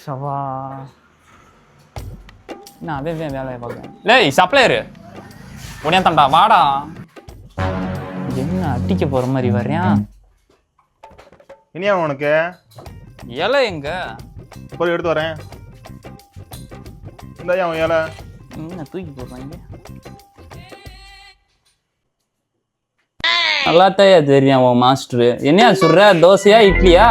சவா நான் அதே வேலையை பார்க்குறேன். லேய் சப்ளையரு உடனே தாண்டா வாடா. என்ன அட்டிக்க போற மாதிரி வர்றேன். இனியா உனக்கு இலை எங்க போய் எடுத்து வரேன். இந்த அவன் இலை என்ன தூக்கி போடுறாங்க. நல்லாத்தையா தெரியும் உன் மாஸ்டரு. என்னையா சொல்ற, தோசையா இட்லியா?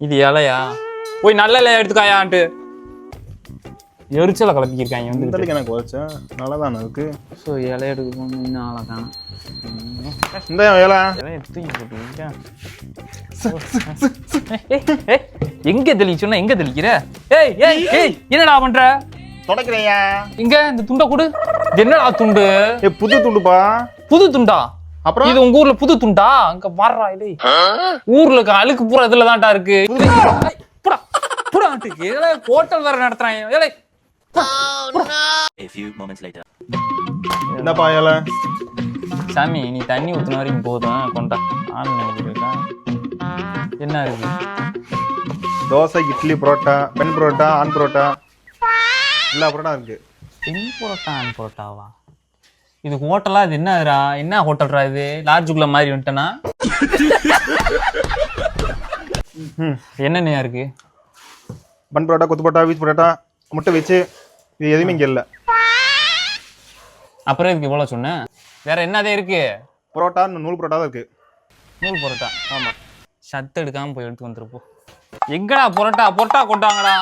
இது இலையா? போய் நல்ல இலையா எடுத்துக்காயான்ட்டு எரிச்சலை கலப்பிக்கிருக்காங்க வந்து. எனக்கு வச்சேன் நல்லா தானே இருக்கு. ஸோ இலை எடுக்கணும் இன்னும் ஆளை காணும். இந்த இலை இலையை தூக்கி போட்டுருக்கீங்க. எங்க தெளிச்சுன்னா எங்க தெளிக்கிற? ஏய் ஏய் ஏய் என்னடா பண்ற? தொடக்கிறேயா இங்க இந்த துண்டை கொடு. என்னடா துண்டு? புது துண்டுப்பா. புது துண்டா? அப்புறம் இது உங்க ஊர்ல புது துண்டா? அங்க மாறா இல்லை ஊர்ல அழுக்கு பூரா இதுல தான்டா இருக்கு. ஹோட்டல் வேற நடத்துறாங்க. என்னப்பா இலை? சாமி நீ தண்ணி ஊத்துன வரைக்கும் போதும் கொண்டா. என்ன இருக்கு? தோசை, இட்லி, புரோட்டா, பெண் புரோட்டா, ஆண் புரோட்டா, எல்லா புரோட்டா இருக்கு. பெண் புரோட்டா ஆண் புரோட்டாவா? இது ஹோட்டலா? இது என்னதுரா? என்ன ஹோட்டல்ரா இது? லார்ஜுக்குள்ள மாதிரி வந்துட்டனா? என்னென்னையா இருக்கு? பன் புரோட்டா, கொத்து புரோட்டா, வீச் புரோட்டா, முட்டை வச்சு, இது எதுவுமே இங்க இல்ல. அப்புறம் இதுக்கு இவ்வளவு சொன்னேன். வேற என்னதே இருக்கு? புரோட்டா, நூல் புரோட்டா தான் இருக்கு. நூல் புரோட்டா? ஆமா. சத்து எடுக்காம போய் எடுத்து வந்துருப்போம். எங்கடா புரோட்டா? புரோட்டா கொண்டாங்கடா.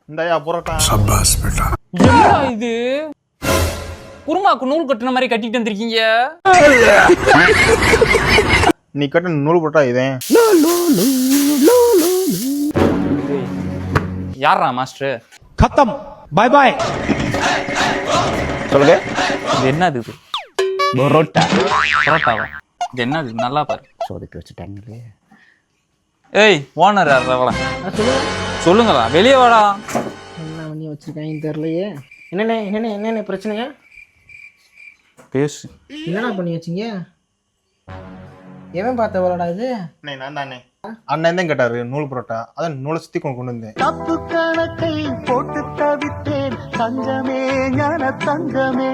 இந்தயா புரோட்டா. என்னடா இது? குருமாக்கு நூல் கட்டுன மாதிரி கட்டிட்டு வந்திருக்கீங்க. நீ கட்ட நூல் புரோட்டா இதே. யாரா மாஸ்டர்? खत्म बाय बाय சொல்லுங்க. இது என்னது? இது பரோட்டா. பரோட்டாவா? இது என்னது? நல்லா பாரு. சோதிட்டு வச்சுட்டாங்களே. ஏய் ஓனர் யாரா? சொல்லுங்களா. வெளியே வாடா. என்ன பண்ணி வச்சிருக்காங்க தெரியலையே. என்னென்ன பிரச்சனையா? பேசு. என்னடா பண்ணி வச்சிங்க? எவன் பார்த்த வரடா இது? நான் தானே அண்ணன் தான் கேட்டாரு நூல் புரோட்டா. அதான் நூலை சுத்தி கொண்டு வந்தேன். தப்பு கணக்கை போட்டு தவித்தேன் தங்கமே ஞான தங்கமே.